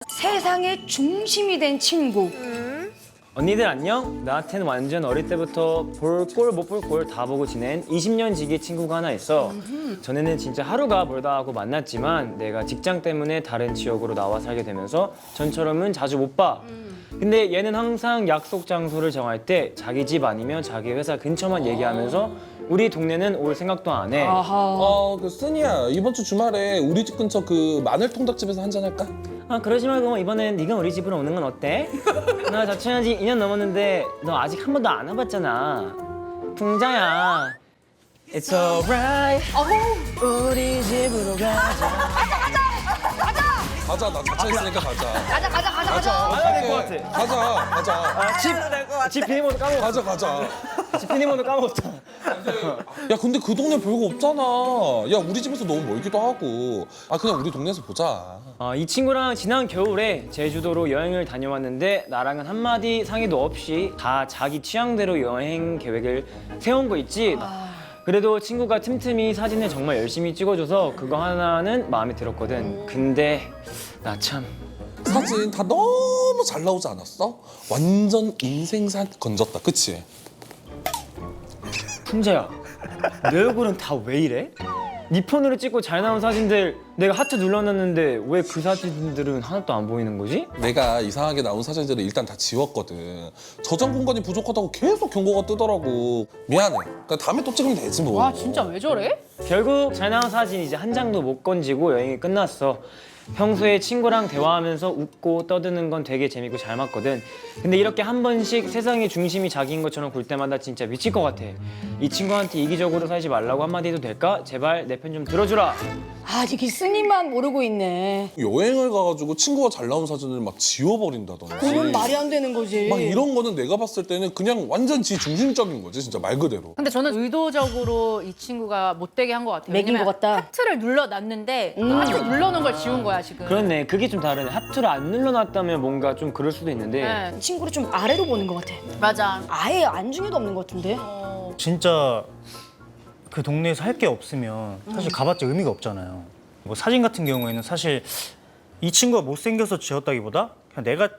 세상의 중심이 된 친구. 언니들 안녕? 나한테는 완전 어릴 때부터 볼 꼴 못 볼 꼴 다 보고 지낸 20년 지기 친구가 하나 있어. 전에는 진짜 하루가 멀다 하고 만났지만 내가 직장 때문에 다른 지역으로 나와 살게 되면서 전처럼은 자주 못 봐. 근데 얘는 항상 약속 장소를 정할 때 자기 집 아니면 자기 회사 근처만 얘기하면서 우리 동네는 올 생각도 안 해. 그 쓰니야 이번 주 주말에 우리 집 근처 그 마늘 통닭집에서 한잔 할까? 아 그러지 말고 이번엔 네가 우리 집으로 오는 건 어때? 나 자취한 지 2년 넘었는데 너 아직 한 번도 안 와봤잖아. 풍자야. It's alright. 우리 집으로 가자. 가자 나 자취했으니까 가자. 가자. 가야 될 것 같아. 가자. 집 비밀번호 까먹었어. 가자. 집 비밀번호 까먹었다. 야 근데 그 동네 별거 없잖아. 야 우리 집에서 너무 멀기도 하고. 아 그냥 우리 동네에서 보자. 이 친구랑 지난 겨울에 제주도로 여행을 다녀왔는데 나랑은 한마디 상의도 없이 다 자기 취향대로 여행 계획을 세운 거 있지? 그래도 친구가 틈틈이 사진을 정말 열심히 찍어줘서 그거 하나는 마음에 들었거든. 근데 나 참... 사진 다 너무 잘 나오지 않았어? 완전 인생샷 건졌다 그치? 풍자야, 내 얼굴은 다 왜 이래? 네 폰으로 찍고 잘 나온 사진들 내가 하트 눌러놨는데 왜 그 사진들은 하나도 안 보이는 거지? 내가 이상하게 나온 사진들을 일단 다 지웠거든. 저장 공간이 부족하다고 계속 경고가 뜨더라고. 미안해. 그러니까 다음에 또 찍으면 되지 뭐. 와 진짜 왜 저래? 결국 잘 나온 사진 이제 한 장도 못 건지고 여행이 끝났어. 평소에 친구랑 대화하면서 웃고 떠드는 건 되게 재밌고 잘 맞거든. 근데 이렇게 한 번씩 세상의 중심이 자기인 것처럼 굴 때마다 진짜 미칠 것 같아. 이 친구한테 이기적으로 살지 말라고 한마디 해도 될까? 제발 내 편 좀 들어주라. 아직 이 스님만 모르고 있네. 여행을 가가지고 친구가 잘 나온 사진을 막 지워버린다던지. 그건 말이 안 되는 거지. 막 이런 거는 내가 봤을 때는 그냥 완전 지 중심적인 거지 진짜 말 그대로. 근데 저는 의도적으로 이 친구가 못되게 한 것 같아요. 매긴 왜냐면 것 같다. 하트를 눌러놨는데 하트 눌러놓은 걸 지운 거야 지금. 그렇네. 그게 좀 다르네. 하트를 안 눌러놨다면 뭔가 좀 그럴 수도 있는데 네, 이 친구를 좀 아래로 보는 것 같아. 맞아. 아예 안중에도 없는 것 같은데. 진짜 그 동네에서 할 게 없으면 사실 가봤자 의미가 없잖아요. 뭐 사진 같은 경우에는 사실 이 친구가 못생겨서 지었다기보다 그냥 내가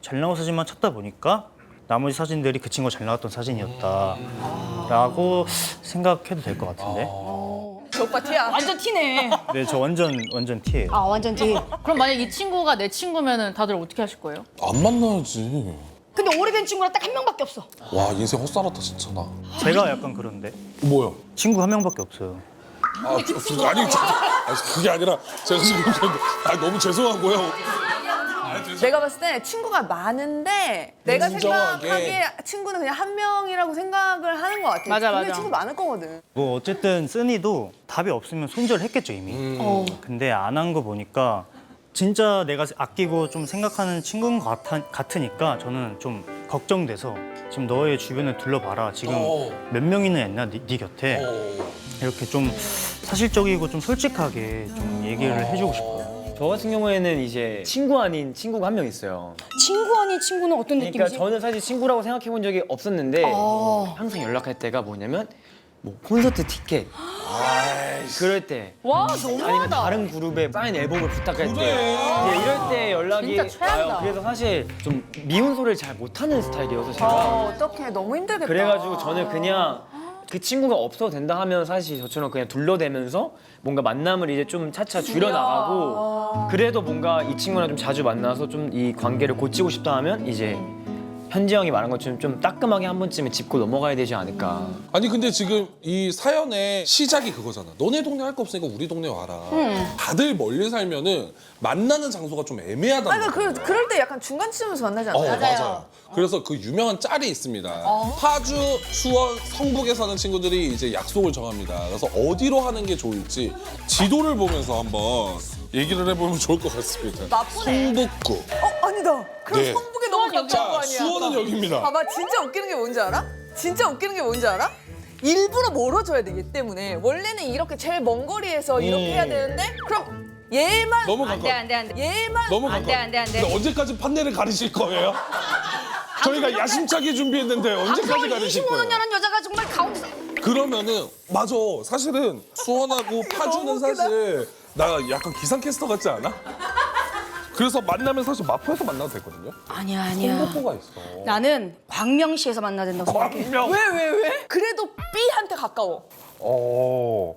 잘 나온 사진만 찾다 보니까 나머지 사진들이 그 친구가 잘 나왔던 사진이었다라고 생각해도 될 것 같은데. 저 오빠 티야. 완전 티네. 네, 저 완전 티예요. 아 완전 티. 그럼 만약 이 친구가 내 친구면은 다들 어떻게 하실 거예요? 안 만나야지. 근데 오래된 친구랑 딱 한 명밖에 없어. 와 인생 헛살았다 진짜 나. 제가 약간 그런데 뭐야? 친구 한 명밖에 없어요. 아니 그게 아니라 제가 지금 너무 죄송하고요. 내가 봤을 때 친구가 많은데 내가 인정하게. 생각하기에 친구는 그냥 한 명이라고 생각을 하는 것 같아. 맞아, 분명히 맞아. 친구 많을 거거든. 뭐 어쨌든 쓰니도 답이 없으면 손절했겠죠 이미. 근데 안 한 거 보니까 진짜 내가 아끼고 좀 생각하는 친구인 것 같으니까 저는 좀 걱정돼서 지금 너의 주변을 둘러봐라. 지금 몇 명이나 있나 네 곁에 이렇게 좀 사실적이고 좀 솔직하게 좀 얘기를 해주고 싶어요. 저 같은 경우에는 이제 친구 아닌 친구가 한 명 있어요. 친구 아닌 친구는 어떤 그러니까 느낌이지? 저는 사실 친구라고 생각해 본 적이 없었는데 항상 연락할 때가 뭐냐면 뭐 콘서트 티켓 그럴 때 와 아니면 너무하다. 다른 그룹에 사인 앨범을 부탁할 때 그래. 예, 이럴 때 연락이 진짜 최악이다. 와요. 그래서 사실 좀 미운 소리를 잘 못하는 스타일이어서 제가 어떡해. 너무 힘들겠다. 그래가지고 저는 그냥 그 친구가 없어도 된다 하면 사실 저처럼 그냥 둘러대면서 뭔가 만남을 이제 좀 차차 줄여나가고 그래도 뭔가 이 친구랑 좀 자주 만나서 좀 이 관계를 고치고 싶다 하면 이제 현지 형이 말한 것처럼 좀 따끔하게 한 번쯤은 짚고 넘어가야 되지 않을까. 아니 근데 지금 이 사연의 시작이 그거잖아. 너네 동네 할 거 없으니까 우리 동네 와라. 다들 멀리 살면은 만나는 장소가 좀 애매하다. 아니, 그럴 때 약간 중간쯤에서 만나지 않아요? 맞아요. 그래서 그 유명한 짤이 있습니다. 파주, 수원, 성북에 사는 친구들이 이제 약속을 정합니다. 그래서 어디로 하는 게 좋을지 지도를 보면서 한번 얘기를 해보면 좋을 것 같습니다. 나쁘네. 성북구. 아니다. 그럼 네. 성북에 너무 가까운 거 자, 아니야? 수원은 여기입니다. 봐봐, 진짜 웃기는 게 뭔지 알아? 진짜 웃기는 게 뭔지 알아? 일부러 멀어져야 돼, 얘 때문에. 원래는 이렇게 제일 먼 거리에서 이렇게 해야 되는데 그럼 얘만 너무 가까워. 안돼. 얘만 너무 안 돼, 가까워. 안 돼, 안 돼. 근데 언제까지 판넬을 가리실 거예요? 저희가 야심차게 준비했는데 언제까지 가리실 25년 거예요? 여는 여자가 정말 가운데. 그러면은 맞아. 사실은 수원하고 파주는 너무 웃기다. 사실 나 약간 기상캐스터 같지 않아? 그래서 만나면 사실 마포에서 만나도 되거든요. 아니야 아니야. 홍보가 있어. 나는 광명시에서 만나야 된다고 생각해. 광명. 왜? 그래도 B한테 가까워.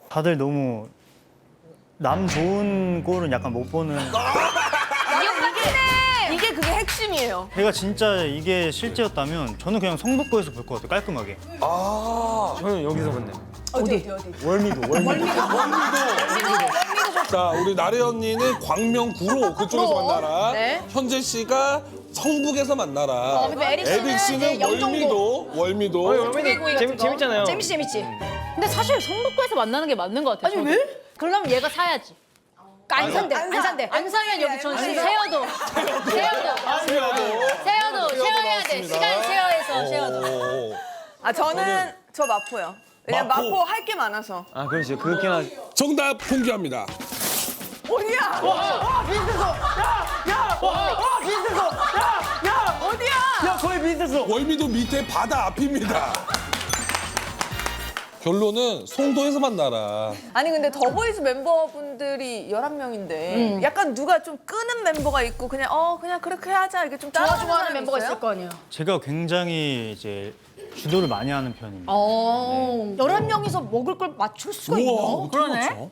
다들 너무 남 좋은 꼴은 약간 못 보는. 이게 그게 핵심이에요. 제가 진짜 이게 실제였다면 저는 그냥 성북구에서 볼 것 같아요. 깔끔하게. 저는 여기서 봤네. 어디? 월미도. 자, 우리 나래 언니는 광명구로 그쪽에서 만나라. 네. 현재 씨가 성북에서 만나라. 그리고 에릭 씨는 에릭 씨는 이제 영종도. 월미도. 월미도 재밌잖아요. 재밌지. 근데 사실 성북구에서 만나는 게 맞는 것 같아요. 아니 저도. 왜? 그러면 얘가 사야지. 안 산대. 안 산대. 안 사면 여기 전시 세워도. 쉐어해야 돼. 시간 쉐어해서 쉐어도. 저는 저 마포요. 왜냐면 마포. 마포 할 게 많아서. 아 그렇죠. 그렇게나 정답 공개합니다. 어디야? 어디야? 야 거의 비슷했어. 월미도 밑에 바다 앞입니다. 결론은 송도에서 만나라. 아니 근데 더보이즈 멤버분들이 11명인데 약간 누가 좀 끄는 멤버가 있고 그냥 그냥 그렇게 하자 이게 좀 따라하는 좋아하는 사람이 멤버가 있어요? 있을 거 아니야. 제가 굉장히 이제 주도를 많이 하는 편입니다. 11명이서 먹을 걸 맞출 수가 있나? 어떻게 맞춰?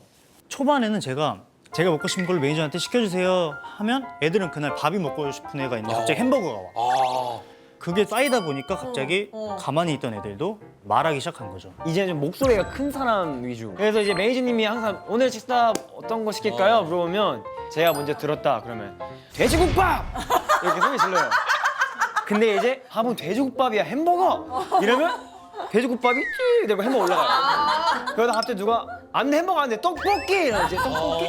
초반에는 제가 먹고 싶은 걸 매니저한테 시켜주세요 하면 애들은 그날 밥이 먹고 싶은 애가 있는데 갑자기 햄버거가 와. 그게 쌓이다 보니까 갑자기 가만히 있던 애들도 말하기 시작한 거죠. 이제 좀 목소리가 큰 사람 위주. 그래서 이제 매니저님이 항상 오늘 식사 어떤 거 시킬까요? 물어보면 제가 먼저 들었다 그러면 돼지국밥 이렇게 소리 질러요. 근데 이제 뭐 돼지국밥이야 햄버거 이러면 돼지국밥이 찌 이러고 햄버거 올라가요. 그러다 갑자기 누가 안 돼 햄버거 안 돼 떡볶이 이러면 이제 떡볶이.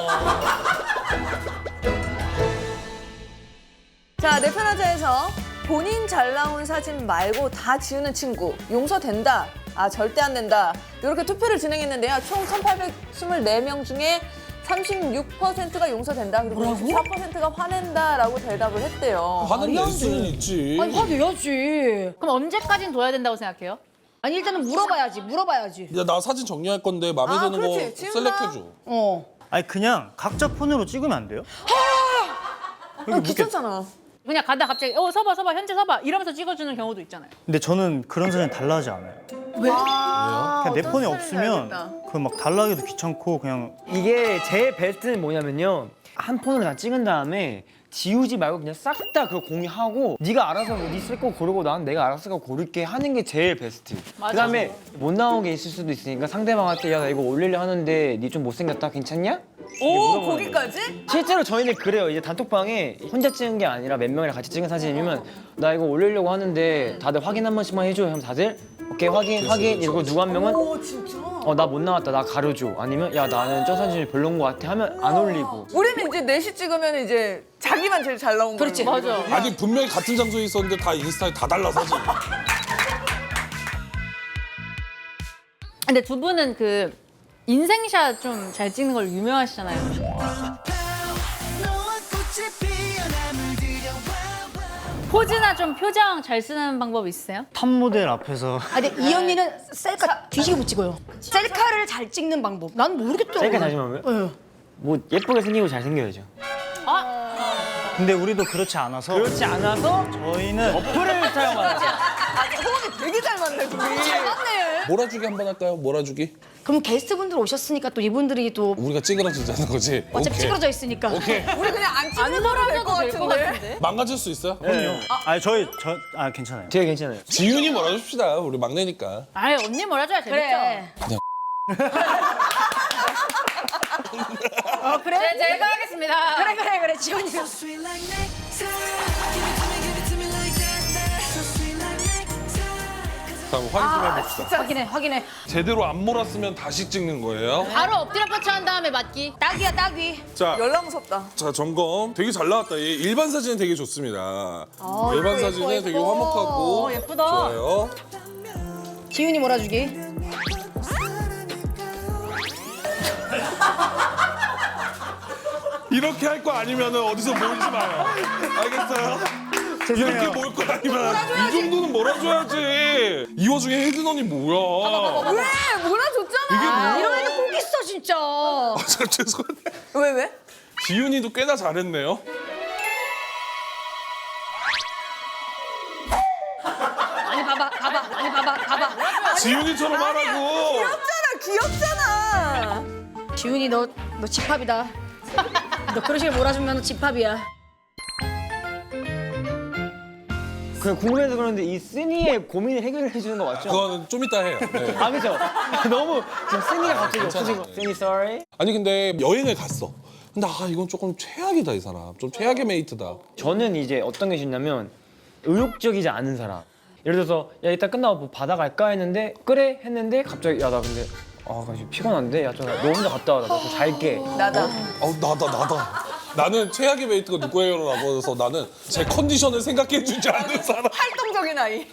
자, 내 편하자에서 본인 잘 나온 사진 말고 다 지우는 친구 용서된다, 절대 안 된다 이렇게 투표를 진행했는데요. 총 1,824명 중에 36%가 용서된다 그리고 24%가 화낸다라고 대답을 했대요. 화는 낼 수는 있지. 아니 화내야지. 그럼 언제까지는 둬야 된다고 생각해요? 아니 일단은 물어봐야지. 야, 나 사진 정리할 건데 마음에 드는 그렇지. 거 지훈아. 셀렉해줘. 아니 그냥 각자 폰으로 찍으면 안 돼요? 귀찮잖아. 그냥 가다 갑자기 서봐 현재 서봐 이러면서 찍어주는 경우도 있잖아요. 근데 저는 그런 사진 달라하지 않아요. 왜? 그냥 내 폰에 없으면 알겠다. 그 막 달라하기도 귀찮고 그냥 이게 제일 베스트는 뭐냐면요. 한 폰으로 다 찍은 다음에 지우지 말고 그냥 싹 다 그거 공유하고 네가 알아서 네 쓸 거 고르고 난 내가 알아서 고를게 하는 게 제일 베스트. 맞아. 그다음에 못 나온 게 있을 수도 있으니까 상대방한테 야 나 이거 올리려 하는데 네 좀 못생겼다 괜찮냐? 오, 거기까지? 실제로 저희는 그래요. 이제 단톡방에 혼자 찍은 게 아니라 몇 명이랑 같이 찍은 사진이면 나 이거 올리려고 하는데 다들 확인 한 번씩만 해줘요. 하면 다들 오케이 확인 이러고 누구 한 명은 오, 진짜? 나 못 나왔다 나 가려줘. 아니면 야 나는 저 사진이 별론 거 같아 하면 안 올리고. 우리는 이제 넷이 찍으면 이제 자기만 제일 잘 나온 거예요. 그렇지. 맞아. 아니 분명히 같은 장소에 있었는데 다 인스타에 다 달라 사진. 근데 두 분은 그 인생샷 좀 잘 찍는 걸 유명하시잖아요. 포즈나 좀 표정 잘 쓰는 방법 있으세요? 탑 모델 앞에서 근데 이 언니는 셀카 뒤지게 못 찍어요. 셀카를 잘 찍는 방법. 난 모르겠더라고. 셀카 잘 찍으면 네. 뭐 예쁘게 생기고 잘 생겨야죠. 근데 우리도 그렇지 않아서 그렇지 않아서 저희는 어플을 사용하죠. 호흡이 되게 잘 맞네, 둘이. 잘 맞네. 몰아주기 한번 할까요? 몰아주기? 그럼 게스트분들 오셨으니까 또 이분들이 또 우리가 찌그러지자는 거지. 어차피 오케이. 찌그러져 있으니까. 오케이. 우리 그냥 안 안 찍어도 될 것 몰아줘도 될 것 같은데. 같은데? 망가질 수 있어요? 그럼요. 아니 괜찮아요. 되게 괜찮아요. 지윤이 몰아줍시다. 우리 막내니까. 아이 언니 몰아줘야 재밌죠? 그래. 그래? 네, 제가 하겠습니다. 그래. 지원이가. 자, 한번 확인 좀 해봅시다. 확인해. 제대로 안 몰았으면 다시 찍는 거예요. 바로 엎드려 뻗쳐 한 다음에 맞기. 딱이야, 딱이. 자, 열나 무섭다. 자 점검. 되게 잘 나왔다. 얘 일반 사진은 되게 좋습니다. 일반 사진은 되게 화목하고 예쁘다. 좋아요. 지훈이 몰아주기. 이렇게 할 거 아니면 어디서 몰지 마요. 알겠어요? 이렇게 몰 거 아니면 이 정도는 몰아줘야지. 이 와중에 혜진 언니 뭐야? 왜? 몰아줬잖아. 이게 뭐야? 이런 애는 꼭 있어, 진짜. 아, 죄송한데. 왜? 지윤이도 꽤나 잘했네요. 지훈이처럼 하라고. 귀엽잖아. 지훈이 너 집합이다. 너 그런 식으로 몰아주면 너 집합이야. 그냥 궁금해서 그러는데 이 쓰니의 고민을 해결해 주는 거 맞죠? 그거는 좀 이따 해요. 네. 아 그죠? 너무 지금 쓰니가 갑자기 없어진 거. 쓰니 sorry. 아니 근데 여행을 갔어. 근데 이건 조금 최악이다 이 사람. 좀 최악의 메이트다. 저는 이제 어떤 게 좋냐면 의욕적이지 않은 사람. 예를 들어서 야 이따 끝나고 뭐 바다 갈까 했는데 그래 했는데 갑자기 야 나 근데 나 지금 피곤한데 야 너 혼자 갔다 와 나 좀 잘게. 나다. 나다. 나는 최악의 메이트가 누구예요라고 해서 나는 제 컨디션을 생각해주지 않는 사람. 활동적인 아이.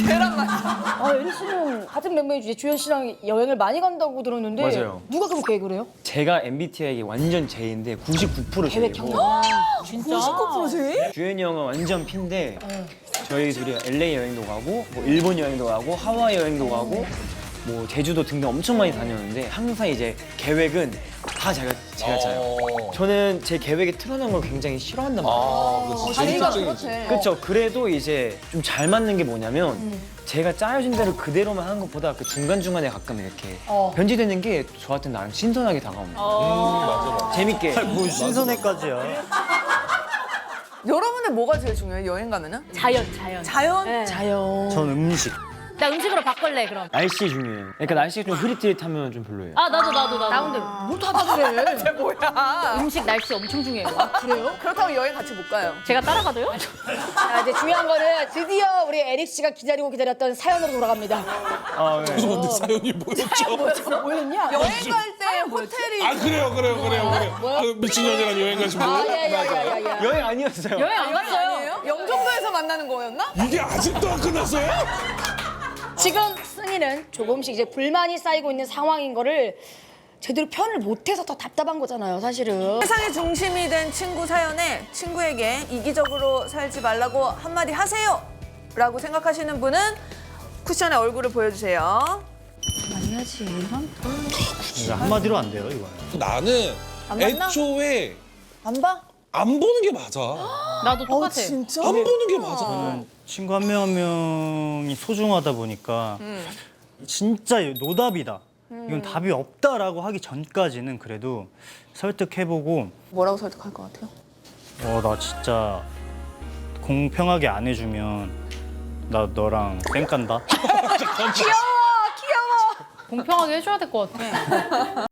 쟤랑 맞아. 에리 씨는 같은 멤버이지 주현 씨랑 여행을 많이 간다고 들었는데 맞아요. 누가 그럼 계획을 해요? 제가 MBTI가 완전 J인데 99% 계획 J고 경영. 99%지? 주현이 형은 완전 P인데 저희 둘이 LA 여행도 가고 뭐 일본 여행도 가고 하와이 여행도 가고 뭐 제주도 등등 엄청 많이 다녔는데 항상 이제 계획은 다 제가 짜요. 저는 제 계획에 틀어놓은 걸 굉장히 싫어한단 말이에요. 그렇지. 자기가 재밌지. 그렇지. 그렇죠. 그래도 이제 좀 잘 맞는 게 뭐냐면 제가 짜여진 대로 그대로만 하는 것보다 그 중간중간에 가끔 이렇게 변질되는 게 저한테 나름 신선하게 다가옵니다. 맞아. 재밌게. 뭐 신선해까지야. 여러분들 뭐가 제일 중요해요? 여행 가면은? 자연. 자연? 네. 자연. 전 음식. 나 음식으로 바꿀래 그럼. 날씨 중요해요. 그러니까 날씨가 좀 흐릿흐릿하면 좀 별로예요. 아 나도. 나 근데 뭘 다 그래. 뭐야? 음식 날씨 엄청 중요해요. 그래요? 그렇다고 여행 같이 못 가요. 제가 따라가도요? 자, 이제 중요한 거는 드디어 우리 에릭 씨가 기다렸던 사연으로 돌아갑니다. 아, 네. 근데 사연이 뭐였죠? 뭐였냐? 여행 갈 때 호텔이 그래요. 미친년이랑 여행 가신 분. 야야야야야. 여행 아니었어요. 여행 안 갔어요. 아니에요? 영종도에서 만나는 거였나? 이게 아직도 안 끝났어요? 지금 승희는 조금씩 이제 불만이 쌓이고 있는 상황인 거를 제대로 표현을 못해서 더 답답한 거잖아요, 사실은. 세상의 중심이 된 친구 사연에 친구에게 이기적으로 살지 말라고 한마디 하세요! 라고 생각하시는 분은 쿠션에 얼굴을 보여주세요. 한마디로 안 돼요, 이거는. 나는 안 만나? 애초에 안 봐? 안 보는 게 맞아. 나도 똑같아. 진짜? 안 보는 게 맞아. 저는 친구 한 명 한 명이 소중하다 보니까 진짜 노답이다. 이건 답이 없다라고 하기 전까지는 그래도 설득해보고 뭐라고 설득할 것 같아요? 나 진짜 공평하게 안 해주면 나 너랑 쌩 깐다. 공평하게 해줘야 될 것 같아.